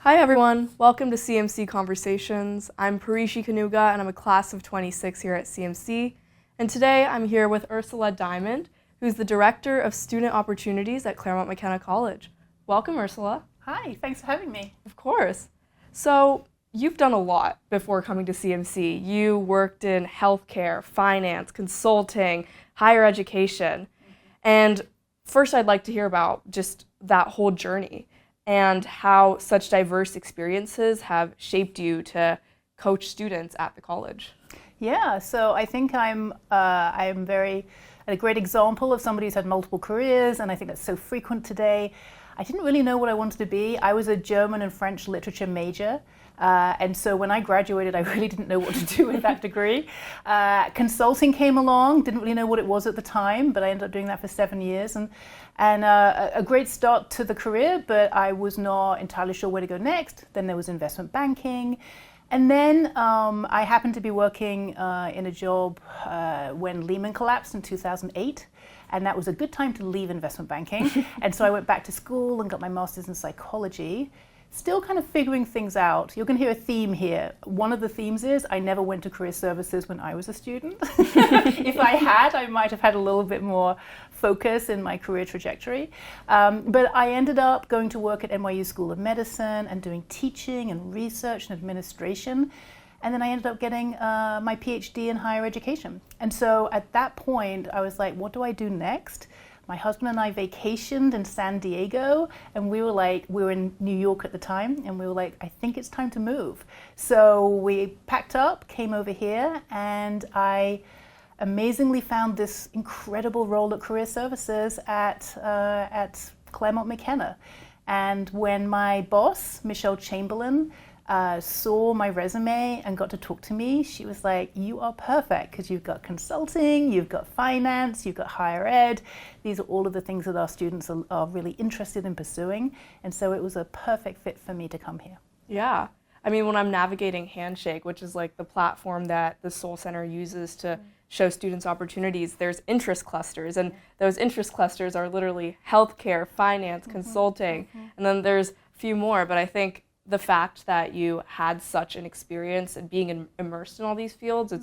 Hi everyone, welcome to CMC Conversations. I'm Parishi Kanuga and I'm a class of 26 here at CMC. And today I'm here with Ursula Diamond, who's the Director of Student Opportunities at Claremont McKenna College. Welcome, Ursula. Hi, thanks for having me. Of course. So you've done a lot before coming to CMC. You worked in healthcare, finance, consulting, higher education. And first I'd like to hear about just that whole journey and how such diverse experiences have shaped you to coach students at the college. Yeah, so I think I'm a great example of somebody who's had multiple careers, and I think that's so frequent today. I didn't really know what I wanted to be. I was a German and French literature major, and so when I graduated, I really didn't know what to do with that degree. Consulting came along, didn't really know what it was at the time, but I ended up doing that for 7 years, and a great start to the career, but I was not entirely sure where to go next. Then there was investment banking. And then I happened to be working in a job when Lehman collapsed in 2008. And that was a good time to leave investment banking. And so I went back to school and got my master's in psychology, still kind of figuring things out. You're going to hear a theme here. One of the themes is I never went to career services when I was a student. If I had, I might have had a little bit more focus in my career trajectory. But I ended up going to work at NYU School of Medicine and doing teaching and research and administration. And then I ended up getting my PhD in higher education. And so at that point, I was like, what do I do next? My husband and I vacationed in San Diego, and we were in New York at the time, and we were like, I think it's time to move. So we packed up, came over here, and I amazingly found this incredible role at career services at Claremont McKenna. And when my boss, Michelle Chamberlain, saw my resume and got to talk to me, she was like, you are perfect because you've got consulting, you've got finance, you've got higher ed. These are all of the things that our students are really interested in pursuing. And so it was a perfect fit for me to come here. Yeah. I mean, when I'm navigating Handshake, which is like the platform that the Soll Center uses to show students opportunities, there's interest clusters, and those interest clusters are literally healthcare, finance, consulting, and then there's a few more, but I think the fact that you had such an experience and being immersed in all these fields,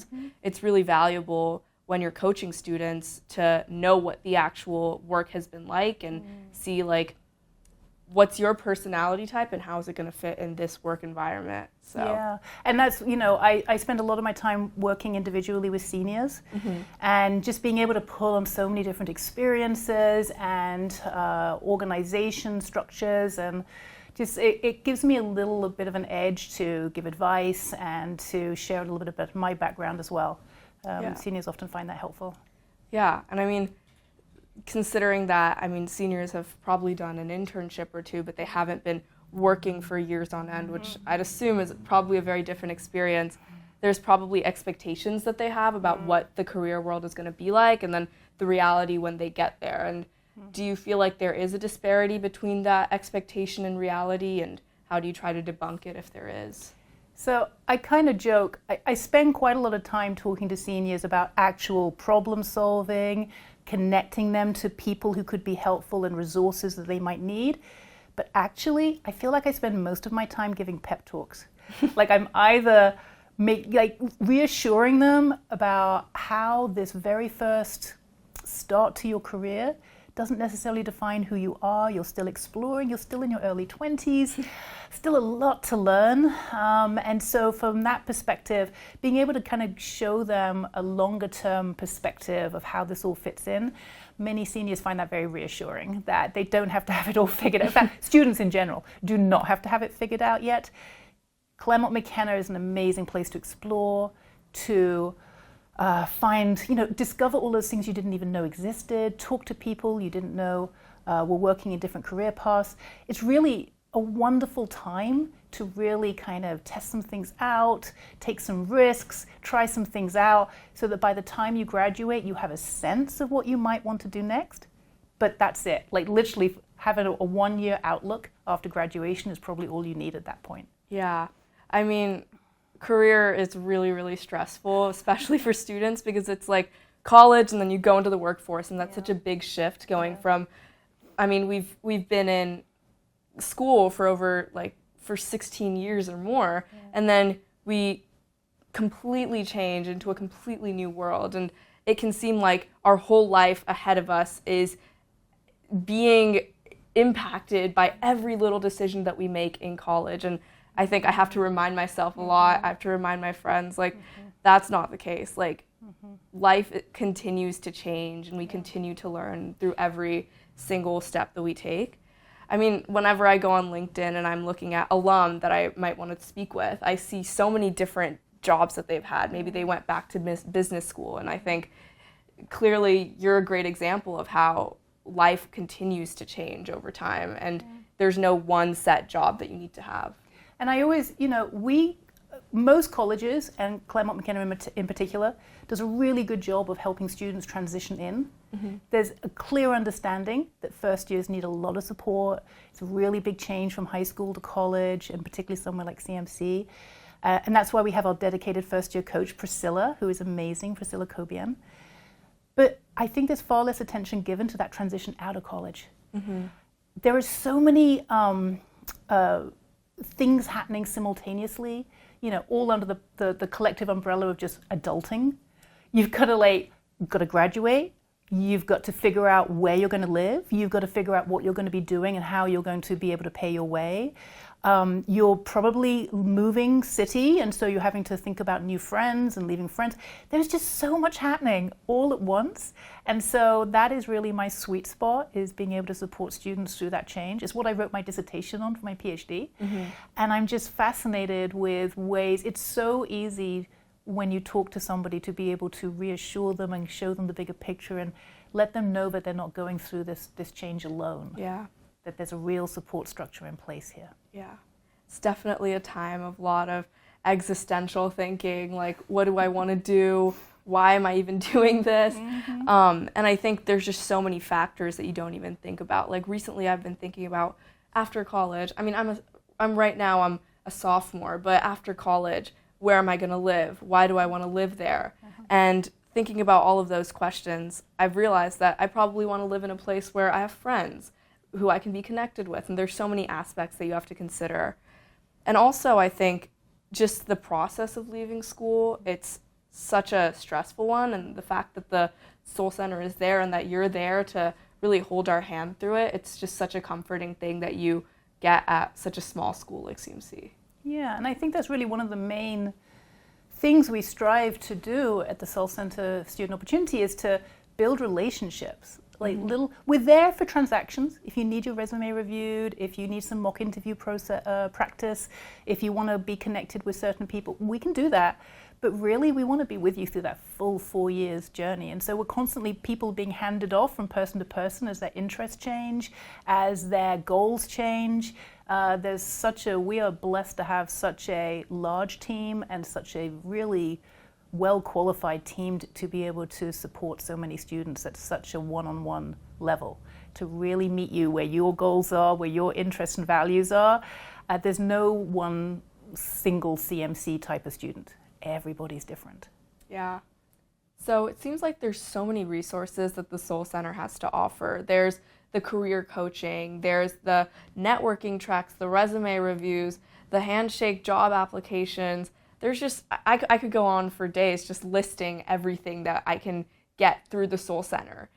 it's really valuable when you're coaching students to know what the actual work has been like and see like what's your personality type and how is it going to fit in this work environment. So yeah, and that's, I spend a lot of my time working individually with seniors, and just being able to pull on so many different experiences and organization structures, and just it gives me a little bit of an edge to give advice and to share a little bit about my background as well. Seniors often find that helpful. Yeah, and I mean, considering that, I mean, seniors have probably done an internship or two, but they haven't been working for years on end, which I'd assume is probably a very different experience. There's probably expectations that they have about what the career world is going to be like, and then the reality when they get there. And do you feel like there is a disparity between that expectation and reality, and how do you try to debunk it if there is? So I kind of joke, I spend quite a lot of time talking to seniors about actual problem solving, connecting them to people who could be helpful and resources that they might need. But actually, I feel like I spend most of my time giving pep talks. Like I'm either reassuring them about how this very first start to your career doesn't necessarily define who you are. You're still exploring, you're still in your early 20s, still a lot to learn. And so from that perspective, being able to kind of show them a longer term perspective of how this all fits in, many seniors find that very reassuring, that they don't have to have it all figured out. In fact, students in general do not have to have it figured out yet. Claremont McKenna is an amazing place to explore, to discover all those things you didn't even know existed, talk to people you didn't know were working in different career paths. It's really a wonderful time to really kind of test some things out, take some risks, try some things out, so that by the time you graduate, you have a sense of what you might want to do next. But that's it. Like literally having a 1-year outlook after graduation is probably all you need at that point. Yeah. I mean, career is really, really stressful, especially for students, because it's like college and then you go into the workforce, and that's such a big shift going from, I mean, we've been in school for over like for 16 years or more, and then we completely change into a completely new world, and it can seem like our whole life ahead of us is being impacted by every little decision that we make in college. And I think I have to remind myself a lot, I have to remind my friends, like, that's not the case. Like, life continues to change, and we continue to learn through every single step that we take. I mean, whenever I go on LinkedIn and I'm looking at alum that I might want to speak with, I see so many different jobs that they've had. Maybe they went back to business school, and I think clearly you're a great example of how life continues to change over time, and there's no one set job that you need to have. And I always, most colleges, and Claremont McKenna in particular, does a really good job of helping students transition in. There's a clear understanding that first years need a lot of support. It's a really big change from high school to college, and particularly somewhere like CMC. And that's why we have our dedicated first year coach, Priscilla, who is amazing, Priscilla Kobian. But I think there's far less attention given to that transition out of college. There are so many things happening simultaneously, all under the collective umbrella of just adulting. You've got to graduate. You've got to figure out where you're going to live. You've got to figure out what you're going to be doing and how you're going to be able to pay your way. You're probably moving city, and so you're having to think about new friends and leaving friends. There's just so much happening all at once. And so that is really my sweet spot, is being able to support students through that change. It's what I wrote my dissertation on for my PhD. And I'm just fascinated with ways, it's so easy when you talk to somebody to be able to reassure them and show them the bigger picture and let them know that they're not going through this change alone. That there's a real support structure in place here. It's definitely a time of a lot of existential thinking, like, what do I want to do? Why am I even doing this? And I think there's just so many factors that you don't even think about. Like, recently I've been thinking about after college. I mean, I'm right now I'm a sophomore, but after college, where am I going to live? Why do I want to live there? And thinking about all of those questions, I've realized that I probably want to live in a place where I have friends who I can be connected with, and there's so many aspects that you have to consider. And also, I think just the process of leaving school, it's such a stressful one, and the fact that the Soll Center is there and that you're there to really hold our hand through it, it's just such a comforting thing that you get at such a small school like CMC. Yeah, and I think that's really one of the main things we strive to do at the Soll Center Student Opportunity, is to build relationships. We're there for transactions. If you need your resume reviewed, if you need some mock interview practice, if you want to be connected with certain people, we can do that. But really, we want to be with you through that full 4 years journey. And so we're constantly people being handed off from person to person as their interests change, as their goals change. We are blessed to have such a large team and such a really well-qualified team to be able to support so many students at such a one-on-one level, to really meet you where your goals are, where your interests and values are. There's no one single CMC type of student. Everybody's different. Yeah. So it seems like there's so many resources that the Soll Center has to offer. There's the career coaching, there's the networking tracks, the resume reviews, the handshake job applications. There's just, I could go on for days just listing everything that I can get through the Soll Center.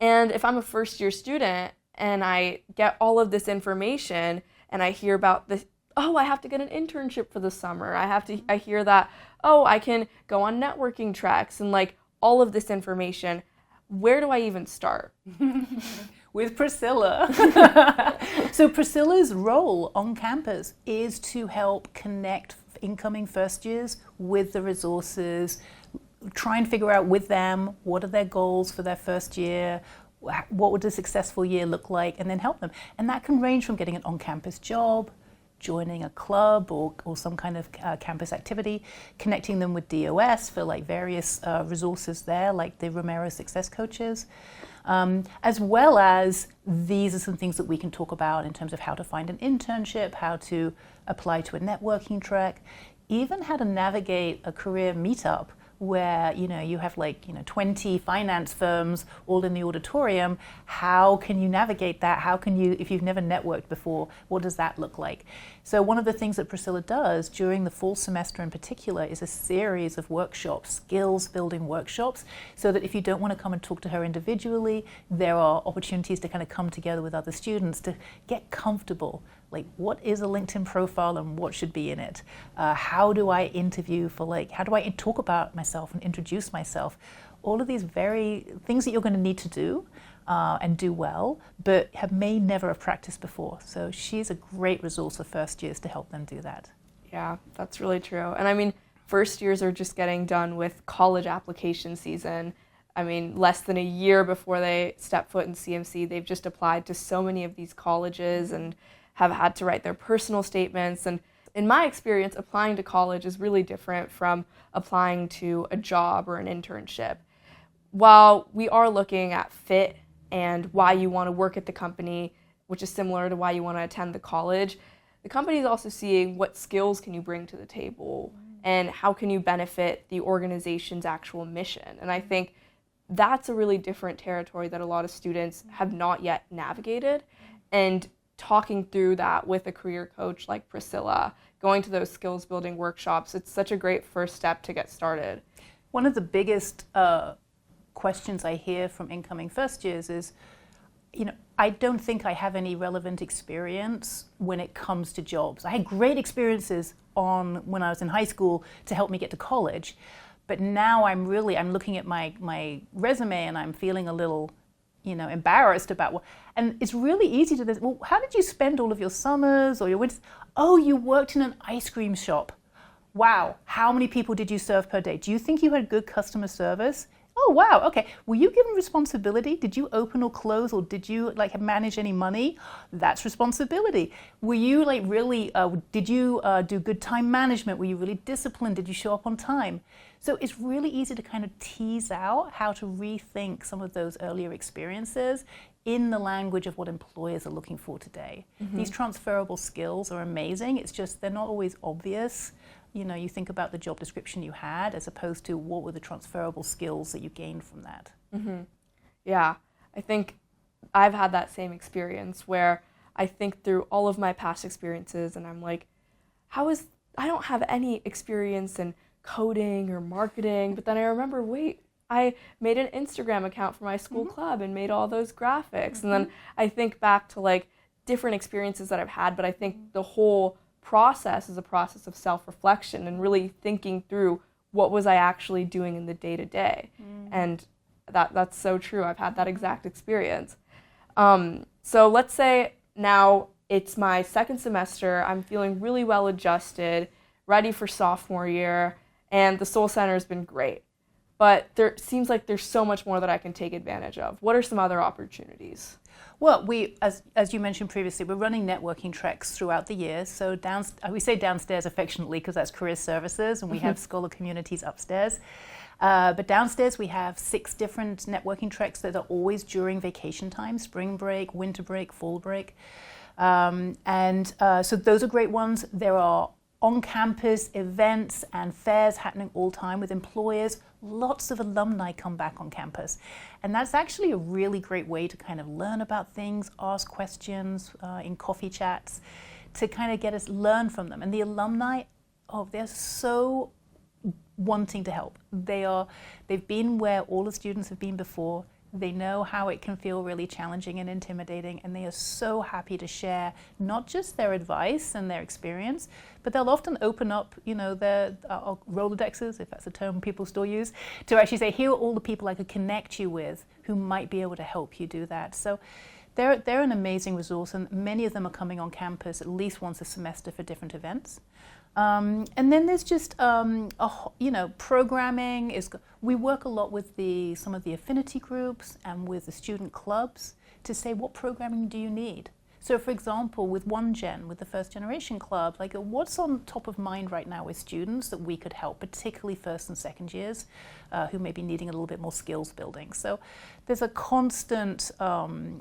And if I'm a first year student and I get all of this information and I hear about this, I have to get an internship for the summer. I hear that, I can go on networking tracks and like all of this information. Where do I even start? With Priscilla. So Priscilla's role on campus is to help connect incoming first years with the resources, try and figure out with them what are their goals for their first year, what would a successful year look like, and then help them. And that can range from getting an on-campus job, joining a club or some kind of campus activity, connecting them with DOS for like various resources there, like the Romero Success Coaches, as well as these are some things that we can talk about in terms of how to find an internship, how to apply to a networking track, even how to navigate a career meetup where you have 20 finance firms all in the auditorium. How can you navigate that? How can you, if you've never networked before, what does that look like? So one of the things that Priscilla does during the fall semester in particular is a series of workshops, skills building workshops, so that if you don't want to come and talk to her individually, there are opportunities to kind of come together with other students to get comfortable. Like, what is a LinkedIn profile and what should be in it? How do I interview for how do I talk about myself and introduce myself? All of these very things that you're going to need to do and do well, but may never have practiced before. So she's a great resource for first years to help them do that. Yeah, that's really true. And I mean, first years are just getting done with college application season. I mean, less than a year before they step foot in CMC, they've just applied to so many of these colleges and have had to write their personal statements. And in my experience, applying to college is really different from applying to a job or an internship. While we are looking at fit and why you want to work at the company, which is similar to why you want to attend the college, the company is also seeing what skills can you bring to the table and how can you benefit the organization's actual mission. And I think that's a really different territory that a lot of students have not yet navigated. And talking through that with a career coach like Priscilla, going to those skills building workshops, it's such a great first step to get started. One of the biggest questions I hear from incoming first years is, I don't think I have any relevant experience when it comes to jobs. I had great experiences when I was in high school to help me get to college, but now I'm looking at my resume and I'm feeling a little embarrassed about and it's really easy to well, how did you spend all of your summers or your winters? Oh, you worked in an ice cream shop. Wow, how many people did you serve per day? Do you think you had good customer service? Oh, wow, okay. Were you given responsibility? Did you open or close, or did you manage any money? That's responsibility. Were you really, did you do good time management? Were you really disciplined? Did you show up on time? So it's really easy to kind of tease out how to rethink some of those earlier experiences in the language of what employers are looking for today. Mm-hmm. These transferable skills are amazing. It's just they're not always obvious. You think about the job description you had as opposed to what were the transferable skills that you gained from that. Mm-hmm. Yeah, I think I've had that same experience where I think through all of my past experiences and I'm like, I don't have any experience in coding or marketing, but then I remember, I made an Instagram account for my school mm-hmm. club and made all those graphics. Mm-hmm. And then I think back to different experiences that I've had, but I think the whole process is a process of self-reflection and really thinking through what was I actually doing in the day-to-day. And that's so true. I've had that exact experience. So let's say now it's my second semester, I'm feeling really well adjusted, ready for sophomore year, and the Soll Center has been great. But there seems like there's so much more that I can take advantage of. What are some other opportunities? Well, as you mentioned previously, we're running networking treks throughout the year. So we say downstairs affectionately because that's career services, and we have scholar communities upstairs. But downstairs we have 6 different networking treks that are always during vacation time: spring break, winter break, fall break. So those are great ones. There are on-campus events and fairs happening all the time with employers. Lots of alumni come back on campus. And that's actually a really great way to kind of learn about things, ask questions in coffee chats, to kind of get us learn from them. And the alumni, they're so wanting to help. They've been where all the students have been before. They know how it can feel really challenging and intimidating, and they are so happy to share not just their advice and their experience, but they'll often open up, their Rolodexes, if that's a term people still use, to actually say, here are all the people I could connect you with who might be able to help you do that. So they're an amazing resource, and many of them are coming on campus at least once a semester for different events. And then there's just, programming. We work a lot with some of the affinity groups and with the student clubs to say, what programming do you need? So for example, with with the First Generation Club, what's on top of mind right now with students that we could help, particularly first and second years, who may be needing a little bit more skills building. So there's a constant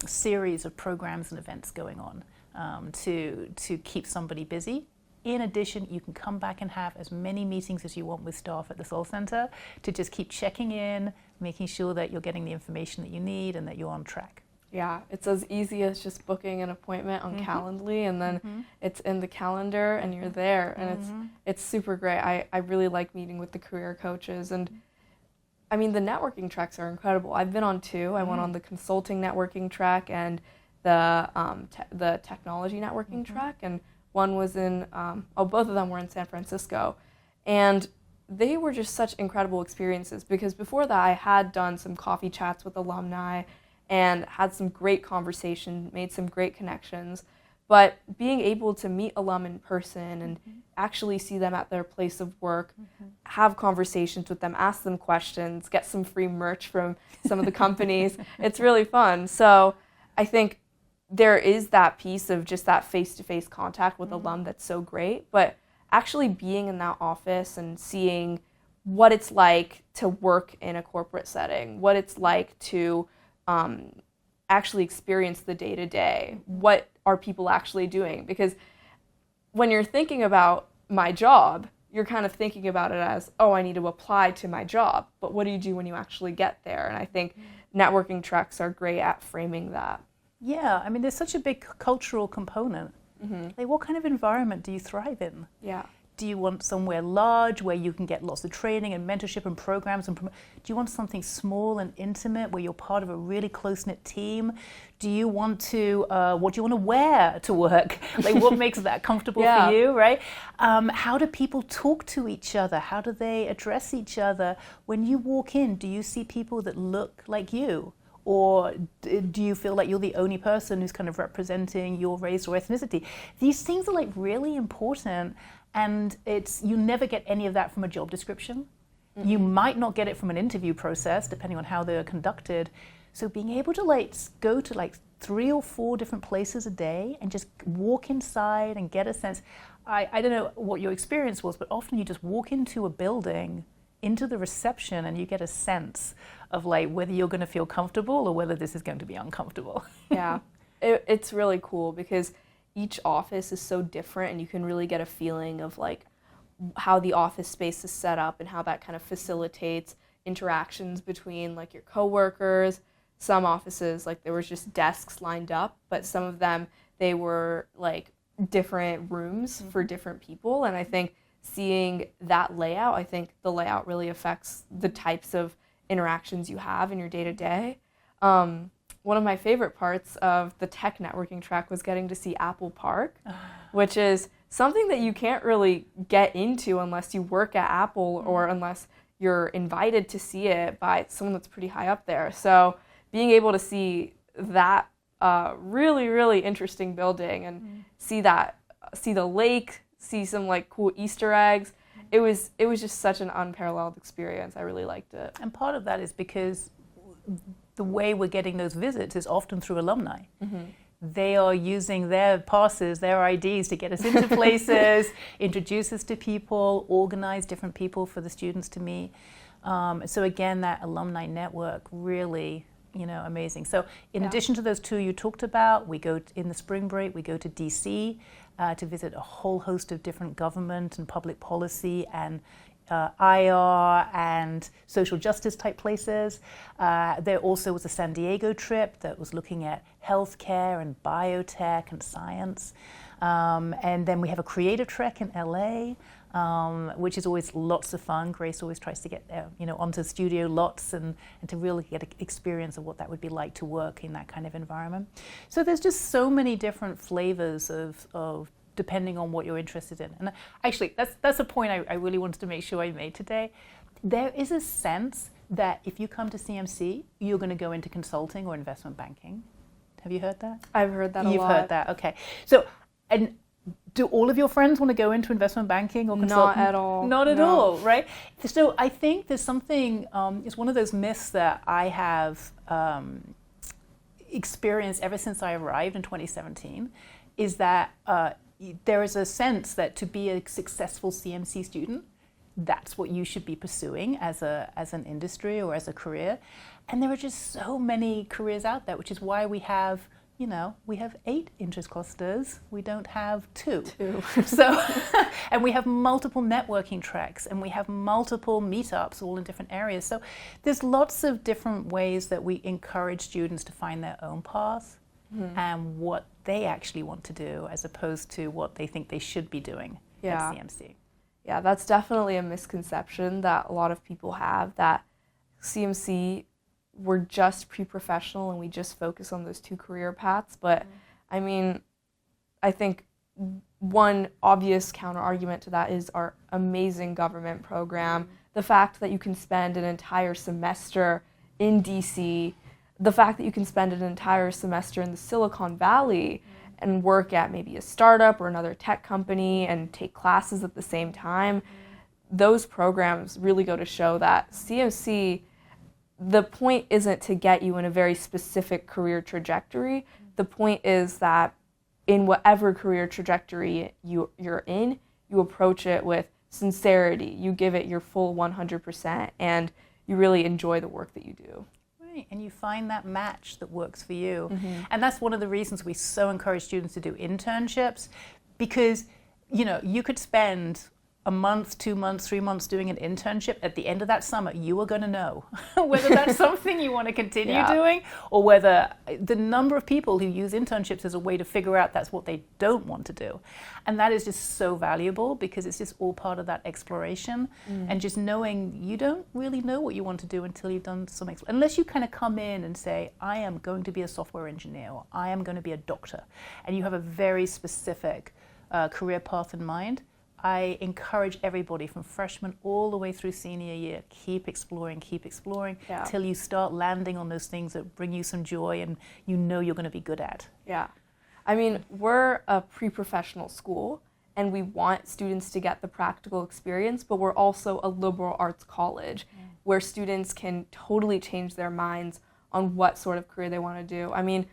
series of programs and events going on to keep somebody busy In addition, you can come back and have as many meetings as you want with staff at the Soll Center to just keep checking in, making sure that you're getting the information that you need and that you're on track. Yeah, it's as easy as just booking an appointment on Calendly, and then it's in the calendar and you're there, and it's super great. I really like meeting with the career coaches, and I mean, the networking tracks are incredible. I've been on 2. I went on the consulting networking track and the technology networking track, and one was in, both of them were in San Francisco, and they were just such incredible experiences, because before that I had done some coffee chats with alumni and had some great conversation, made some great connections. But being able to meet alum in person and actually see them at their place of work, have conversations with them, ask them questions, get some free merch from some of the companies, it's really fun. So I think there is that piece of just that face-to-face contact with alum that's so great, but actually being in that office and seeing what it's like to work in a corporate setting, what it's like to actually experience the day-to-day. What are people actually doing? Because when you're thinking about my job, you're kind of thinking about it as, oh, I need to apply to my job. But what do you do when you actually get there? And I think networking tracks are great at framing that. Yeah, I mean, there's such a big cultural component. Like, what kind of environment do you thrive in? Yeah. Do you want somewhere large where you can get lots of training and mentorship and programs? Do you want something small and intimate where you're part of a really close-knit team? Do you want to, what do you want to wear to work? Like, what makes that comfortable for you, right? How do people talk to each other? How do they address each other? When you walk in, do you see people that look like you? Or do you feel like you're the only person who's kind of representing your race or ethnicity? These things are like really important. And you never get any of that from a job description. You might not get it from an interview process, depending on how they're conducted. So being able to go to 3 or 4 different places a day and just walk inside and get a sense. I don't know what your experience was, but often you just walk into a building, into the reception, and you get a sense of whether you're going to feel comfortable or whether this is going to be uncomfortable. Yeah, it's really cool because each office is so different, and you can really get a feeling of how the office space is set up and how that kind of facilitates interactions between your coworkers. Some offices, there was just desks lined up, but some of them, they were different rooms for different people. And I think seeing that layout, I think the layout really affects the types of interactions you have in your day-to-day. One of my favorite parts of the tech networking track was getting to see Apple Park, which is something that you can't really get into unless you work at Apple or unless you're invited to see it by someone that's pretty high up there. So being able to see that really, really interesting building and see the lake, see some cool Easter eggs, it was just such an unparalleled experience. I really liked it. And part of that is because the way we're getting those visits is often through alumni. They are using their passes, their IDs to get us into places, introduce us to people, organize different people for the students to meet. So again, that alumni network really, amazing. So in addition to those 2 you talked about, we go in the spring break, we go to DC to visit a whole host of different government and public policy and IR and social justice type places. There also was a San Diego trip that was looking at healthcare and biotech and science. And then we have a creative trek in LA, which is always lots of fun. Grace always tries to get onto studio lots and to really get an experience of what that would be like to work in that kind of environment. So there's just so many different flavors of depending on what you're interested in. And actually, that's a point I really wanted to make sure I made today. There is a sense that if you come to CMC, you're going to go into consulting or investment banking. Have you heard that? I've heard that a lot. You've heard that, okay. So, and do all of your friends want to go into investment banking or consulting? Not at all. Not at all, right? So I think there's something, it's one of those myths that I have experienced ever since I arrived in 2017, is that there is a sense that to be a successful CMC student, that's what you should be pursuing as an industry or as a career. And there are just so many careers out there, which is why we have you know, we have 8 interest clusters. We don't have 2. So, and we have multiple networking tracks, and we have multiple meetups all in different areas. So there's lots of different ways that we encourage students to find their own path and what they actually want to do, as opposed to what they think they should be doing at CMC. Yeah, that's definitely a misconception that a lot of people have, that CMC, we're just pre-professional and we just focus on those 2 career paths. But I mean, I think one obvious counter argument to that is our amazing government program. The fact that you can spend an entire semester in DC, the fact that you can spend an entire semester in the Silicon Valley and work at maybe a startup or another tech company and take classes at the same time, those programs really go to show that CMC, the point isn't to get you in a very specific career trajectory. The point is that in whatever career trajectory you're in, you approach it with sincerity. You give it your full 100%, and you really enjoy the work that you do. Right, and you find that match that works for you. And that's one of the reasons we so encourage students to do internships, because, you know, you could spend a month, 2 months, 3 months doing an internship. At the end of that summer, you are going to know whether that's something you want to continue doing, or whether the number of people who use internships as a way to figure out that's what they don't want to do. And that is just so valuable, because it's just all part of that exploration. And just knowing you don't really know what you want to do until you've done some unless you kind of come in and say, I am going to be a software engineer, or I am going to be a doctor, and you have a very specific career path in mind. I encourage everybody from freshman all the way through senior year, keep exploring till you start landing on those things that bring you some joy and you know you're going to be good at. Yeah. I mean, we're a pre-professional school and we want students to get the practical experience, but we're also a liberal arts college where students can totally change their minds on what sort of career they want to do. I mean,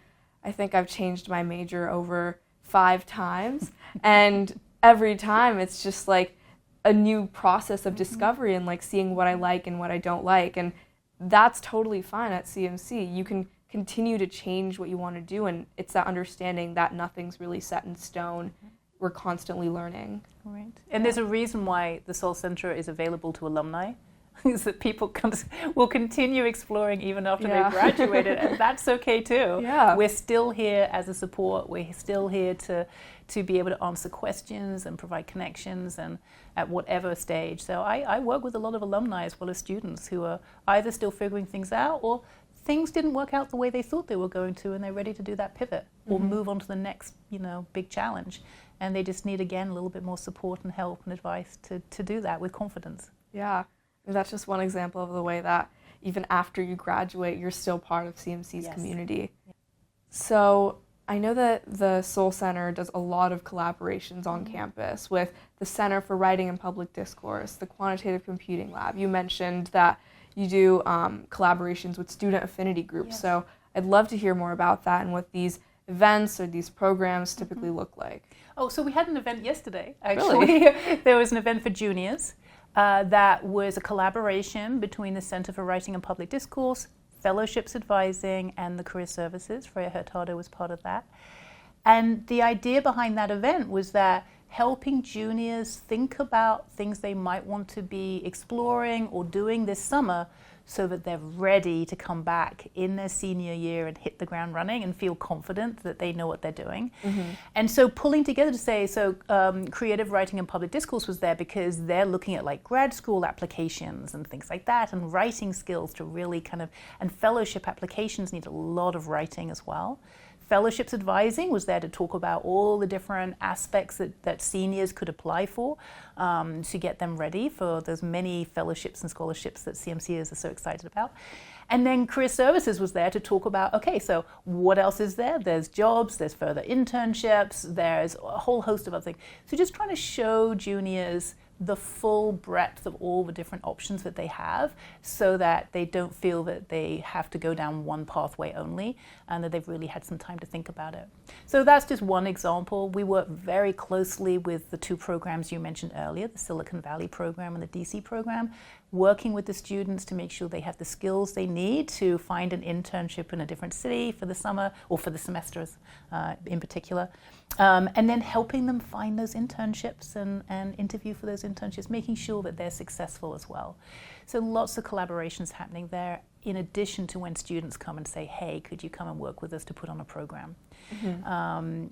I think I've changed my major over 5 times, and every time it's just like a new process of discovery and like seeing what I like and what I don't like. And that's totally fine at CMC. You can continue to change what you want to do, and it's that understanding that nothing's really set in stone. We're constantly learning. Right. And there's a reason why the Soll Center is available to alumni, is that people will continue exploring even after they've graduated, and that's okay too. We're still here as a support. We're still here to be able to answer questions and provide connections, and at whatever stage. So I work with a lot of alumni as well as students who are either still figuring things out, or things didn't work out the way they thought they were going to, and they're ready to do that pivot or move on to the next, big challenge. And they just need, again, a little bit more support and help and advice to do that with confidence. Yeah. That's just one example of the way that even after you graduate, you're still part of CMC's community. So I know that the Soll Center does a lot of collaborations on campus with the Center for Writing and Public Discourse, the Quantitative Computing Lab. You mentioned that you do collaborations with student affinity groups. So I'd love to hear more about that and what these events or these programs typically look like. Oh, so we had an event yesterday, actually. Really? There was an event for juniors. That was a collaboration between the Center for Writing and Public Discourse, Fellowships Advising, and the Career Services. Freya Hurtado was part of that. And the idea behind that event was that helping juniors think about things they might want to be exploring or doing this summer, so that they're ready to come back in their senior year and hit the ground running and feel confident that they know what they're doing. And so pulling together to say, creative writing and public discourse was there because they're looking at like grad school applications and things like that, and writing skills to really and fellowship applications need a lot of writing as well. Fellowships Advising was there to talk about all the different aspects that seniors could apply for to get them ready for those many fellowships and scholarships that CMCers are so excited about. And then Career Services was there to talk about, okay, so what else is there? There's jobs, there's further internships, there's a whole host of other things. So just trying to show juniors the full breadth of all the different options that they have, so that they don't feel that they have to go down one pathway only, and that they've really had some time to think about it. So that's just one example. We work very closely with the 2 programs you mentioned earlier, the Silicon Valley program and the DC program. working with the students to make sure they have the skills they need to find an internship in a different city for the summer or for the semesters in particular. And then helping them find those internships and interview for those internships, making sure that they're successful as well. So lots of collaborations happening there, in addition to when students come and say, hey, could you come and work with us to put on a program? And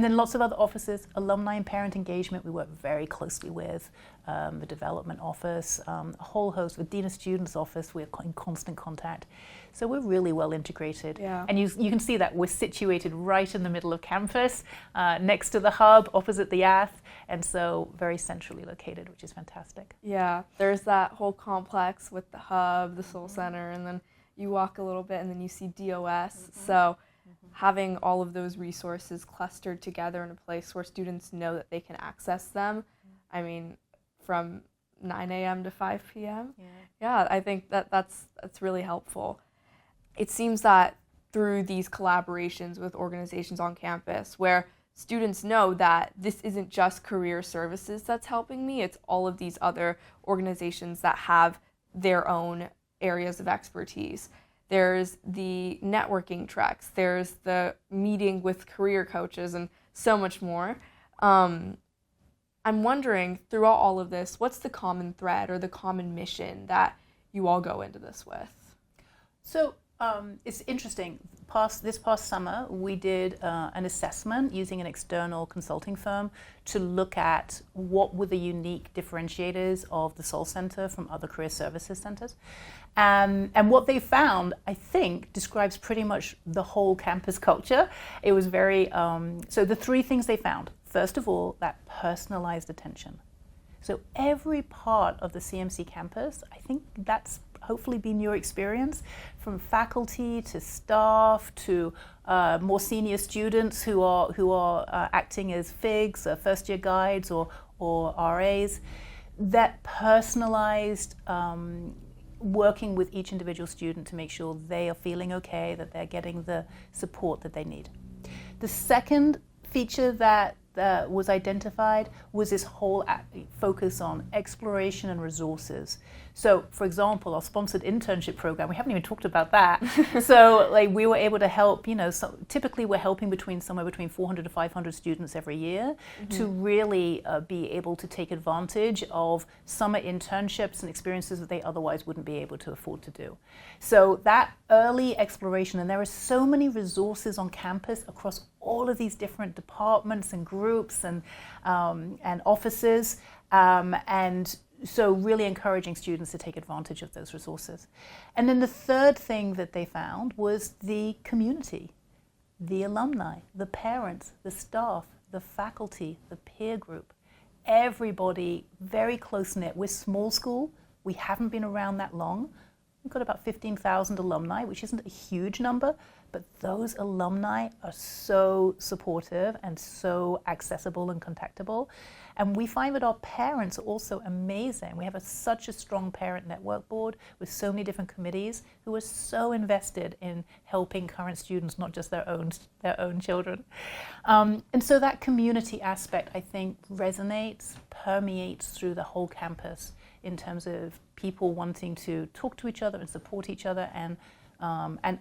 then lots of other offices, alumni and parent engagement, we work very closely with, the development office, a whole host, with Dean of Students office, we're in constant contact. So we're really well integrated. Yeah. And you can see that we're situated right in the middle of campus, next to the hub, opposite the Ath, and so very centrally located, which is fantastic. Yeah, there's that whole complex with the hub, the Soll Center, and then you walk a little bit and then you see DOS. So having all of those resources clustered together in a place where students know that they can access them, I mean, from 9 a.m. to 5 p.m. Yeah, I think that's really helpful. It seems that through these collaborations with organizations on campus where students know that this isn't just career services that's helping me, it's all of these other organizations that have their own areas of expertise. There's the networking treks, there's the meeting with career coaches, and so much more. I'm wondering, throughout all of this, what's the common thread or the common mission that you all go into this with? So it's interesting. This past summer, we did an assessment using an external consulting firm to look at what were the unique differentiators of the Soll Center from other career services centers. And what they found, I think, describes pretty much the whole campus culture. It was very, so the three things they found. First of all, that personalized attention. So every part of the CMC campus, I think that's hopefully been your experience, from faculty to staff to more senior students who are acting as FIGs, first year guides or RAs. That personalized working with each individual student to make sure they are feeling okay, that they're getting the support that they need. The second feature that was identified was this whole focus on exploration and resources. So, for example, our sponsored internship program, we haven't even talked about that. So, we were able to help, typically we're helping somewhere between 400 to 500 students every year to really be able to take advantage of summer internships and experiences that they otherwise wouldn't be able to afford to do. So that early exploration, and there are so many resources on campus across all of these different departments and groups and offices, and so really encouraging students to take advantage of those resources. And then the third thing that they found was the community, the alumni, the parents, the staff, the faculty, the peer group, everybody very close-knit. We're small school, we haven't been around that long. We've got about 15,000 alumni, which isn't a huge number, but those alumni are so supportive and so accessible and contactable. And we find that our parents are also amazing. We have such a strong parent network board with so many different committees who are so invested in helping current students, not just their own children. And so that community aspect, I think, resonates, permeates through the whole campus in terms of people wanting to talk to each other and support each other, and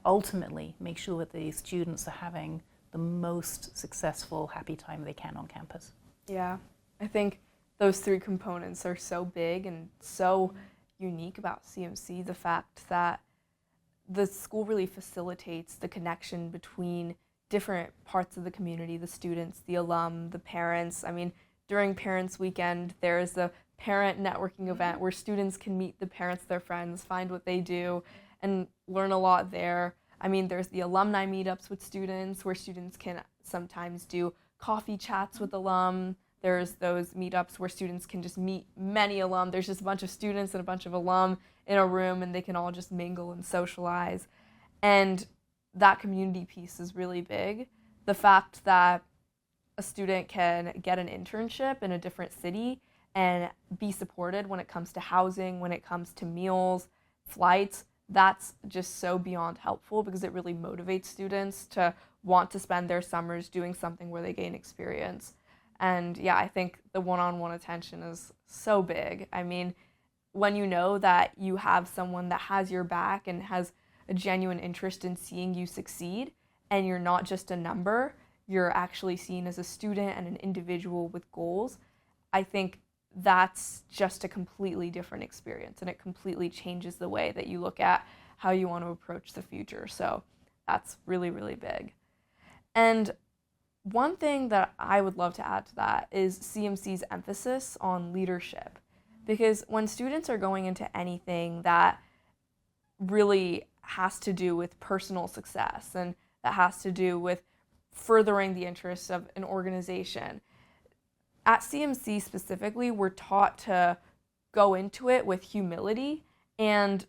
ultimately make sure that the students are having the most successful, happy time they can on campus. Yeah, I think those three components are so big and so unique about CMC. The fact that the school really facilitates the connection between different parts of the community, the students, the alum, the parents. I mean, during Parents Weekend, there is a parent networking event where students can meet the parents, their friends, find what they do, and learn a lot there. I mean, there's the alumni meetups with students where students can sometimes do coffee chats with alum. There's those meetups where students can just meet many alum. There's just a bunch of students and a bunch of alum in a room, and they can all just mingle and socialize. And that community piece is really big. The fact that a student can get an internship in a different city and be supported when it comes to housing, when it comes to meals, flights, that's just so beyond helpful, because it really motivates students to want to spend their summers doing something where they gain experience. And yeah, I think the one-on-one attention is so big. I mean, when you know that you have someone that has your back and has a genuine interest in seeing you succeed, and you're not just a number, you're actually seen as a student and an individual with goals, I think that's just a completely different experience, and it completely changes the way that you look at how you want to approach the future. So that's really, really big. And one thing that I would love to add to that is CMC's emphasis on leadership. Because when students are going into anything that really has to do with personal success and that has to do with furthering the interests of an organization, at CMC specifically, we're taught to go into it with humility and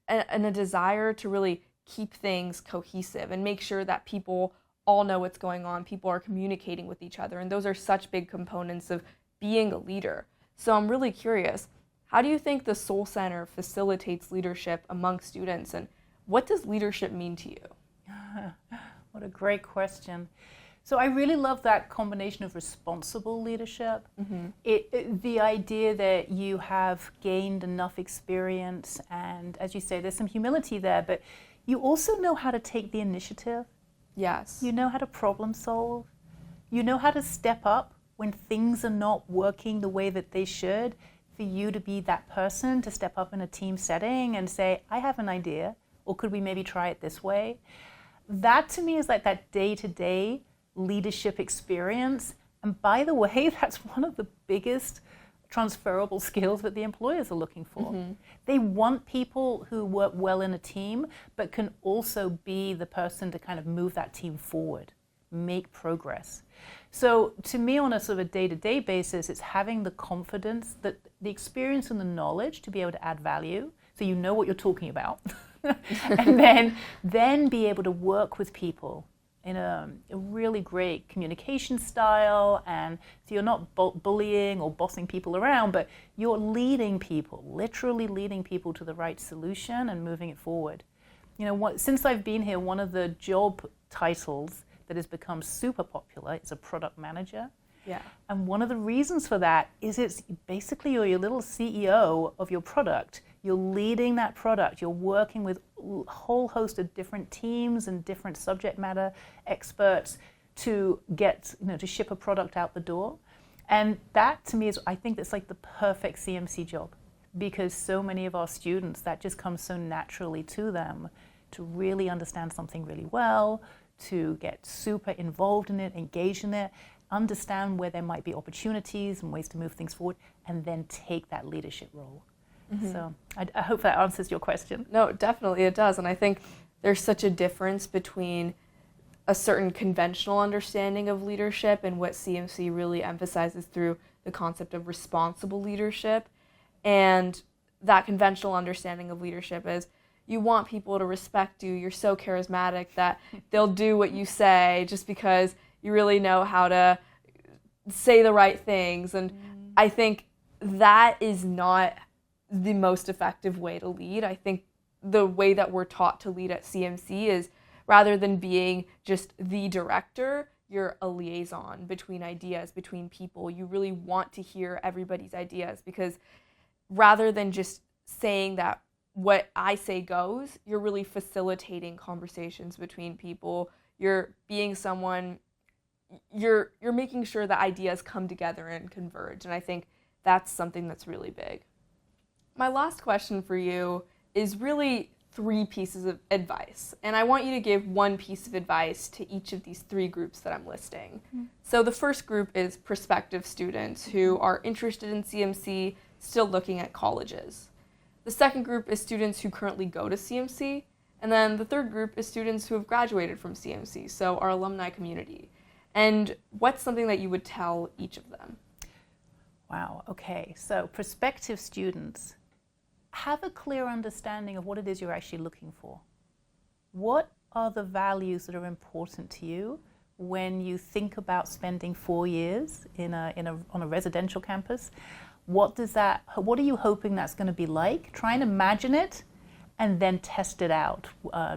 a desire to really keep things cohesive and make sure that people all know what's going on, people are communicating with each other, and those are such big components of being a leader. So I'm really curious, how do you think the Soll Center facilitates leadership among students, and what does leadership mean to you? What a great question. So I really love that combination of responsible leadership. The idea that you have gained enough experience, and as you say, there's some humility there, but you also know how to take the initiative. Yes. You know how to problem solve. You know how to step up when things are not working the way that they should, for you to be that person to step up in a team setting and say, I have an idea, or could we maybe try it this way? That to me is like that day-to-day leadership experience. And by the way, that's one of the biggest transferable skills that the employers are looking for. They want people who work well in a team, but can also be the person to kind of move that team forward, make progress. So to me, on a sort of a day-to-day basis, it's having the confidence, that the experience and the knowledge to be able to add value, so you know what you're talking about, and then be able to work with people in a really great communication style, and so you're not bullying or bossing people around, but you're leading people, literally leading people to the right solution and moving it forward. You know, since I've been here, one of the job titles that has become super popular is a product manager. Yeah. And one of the reasons for that is it's basically you're your little CEO of your product. You're leading that product. You're working with a whole host of different teams and different subject matter experts to get, to ship a product out the door. And that to me is, I think that's like the perfect CMC job, because so many of our students, that just comes so naturally to them to really understand something really well, to get super involved in it, engaged in it, understand where there might be opportunities and ways to move things forward, and then take that leadership role. So I hope that answers your question. No, definitely it does. And I think there's such a difference between a certain conventional understanding of leadership and what CMC really emphasizes through the concept of responsible leadership. And that conventional understanding of leadership is you want people to respect you. You're so charismatic that they'll do what you say just because you really know how to say the right things. And I think that is not the most effective way to lead. I think the way that we're taught to lead at CMC is, rather than being just the director, you're a liaison between ideas, between people. You really want to hear everybody's ideas, because rather than just saying that what I say goes, you're really facilitating conversations between people. You're being someone, you're making sure that ideas come together and converge. And I think that's something that's really big. My last question for you is really 3 pieces of advice. And I want you to give one piece of advice to each of these 3 groups that I'm listing. So the first group is prospective students who are interested in CMC, still looking at colleges. The second group is students who currently go to CMC. And then the third group is students who have graduated from CMC, so our alumni community. And what's something that you would tell each of them? Wow, okay. So prospective students, have a clear understanding of what it is you're actually looking for. What are the values that are important to you when you think about spending 4 years on a residential campus? What are you hoping that's going to be like? Try and imagine it and then test it out.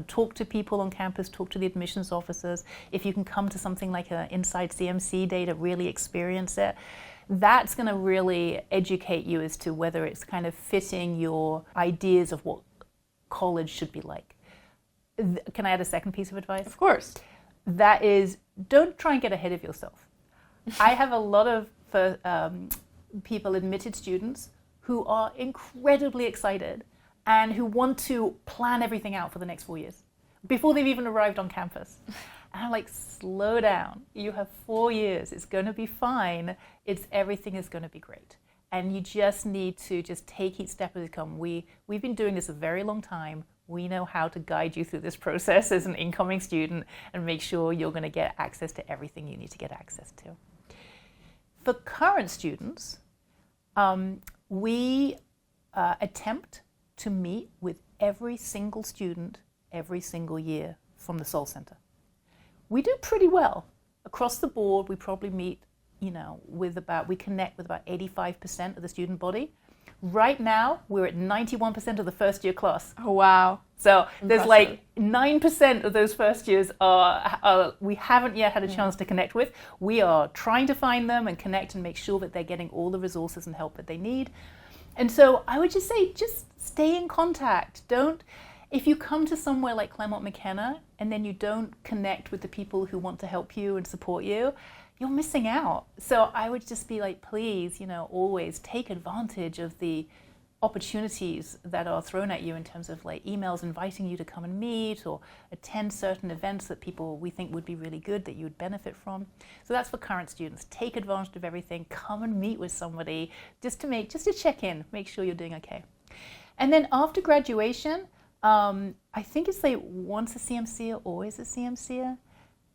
Talk to people on campus, talk to the admissions officers. If you can come to something like an Inside CMC Day to really experience it, that's going to really educate you as to whether it's kind of fitting your ideas of what college should be like. Can I add a second piece of advice? Of course. That is, don't try and get ahead of yourself. I have a lot of people, admitted students, who are incredibly excited and who want to plan everything out for the next 4 years before they've even arrived on campus. And I'm like, slow down. You have 4 years. It's going to be fine. Everything is going to be great. And you just need to just take each step as it comes. We've been doing this a very long time. We know how to guide you through this process as an incoming student and make sure you're going to get access to everything you need to get access to. For current students, we attempt to meet with every single student every single year from the Soll Center. We do pretty well. Across the board, we probably meet, we connect with about 85% of the student body. Right now, we're at 91% of the first year class. Oh, wow. So Impressive. There's like 9% of those first years we haven't yet had a chance to connect with. We are trying to find them and connect and make sure that they're getting all the resources and help that they need. And so I would just say, just stay in contact. If you come to somewhere like Claremont, McKenna, and then you don't connect with the people who want to help you and support you, you're missing out. So I would just be like, please, always take advantage of the opportunities that are thrown at you in terms of like emails inviting you to come and meet or attend certain events that we think would be really good that you would benefit from. So that's for current students. Take advantage of everything. Come and meet with somebody just to check in, make sure you're doing okay. And then after graduation, I think it's like once a CMCer, always a CMCer.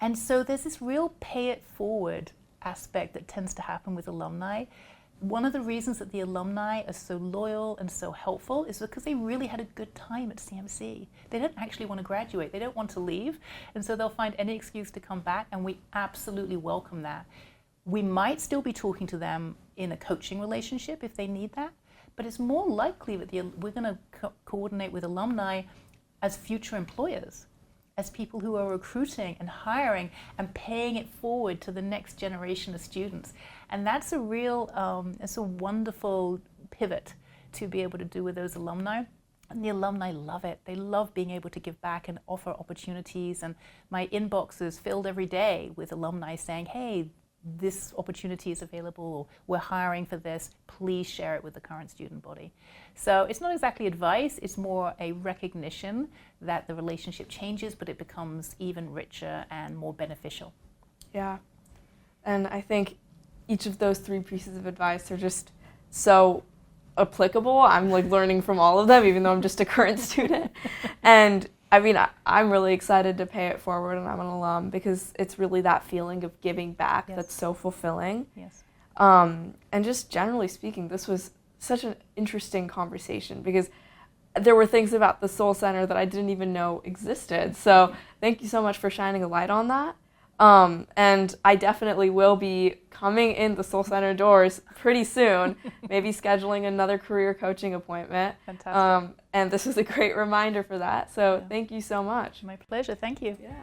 And so there's this real pay it forward aspect that tends to happen with alumni. One of the reasons that the alumni are so loyal and so helpful is because they really had a good time at CMC. They don't actually want to graduate. They don't want to leave. And so they'll find any excuse to come back, and we absolutely welcome that. We might still be talking to them in a coaching relationship if they need that, but it's more likely that we're going to coordinate with alumni as future employers, as people who are recruiting and hiring and paying it forward to the next generation of students. And that's a it's a wonderful pivot to be able to do with those alumni. And the alumni love it. They love being able to give back and offer opportunities. And my inbox is filled every day with alumni saying, hey, this opportunity is available, or we're hiring for this, please share it with the current student body. So it's not exactly advice, it's more a recognition that the relationship changes, but it becomes even richer and more beneficial. Yeah, and I think each of those 3 pieces of advice are just so applicable. I'm like learning from all of them, even though I'm just a current student. And I mean, I'm really excited to pay it forward, and I'm an alum, because it's really that feeling of giving back that's so fulfilling. Yes. And just generally speaking, this was such an interesting conversation, because there were things about the Soll Center that I didn't even know existed. So thank you so much for shining a light on that. And I definitely will be coming in the Soll Center doors pretty soon, maybe scheduling another career coaching appointment. Fantastic. And this is a great reminder for that. So thank you so much. My pleasure. Thank you. Yeah.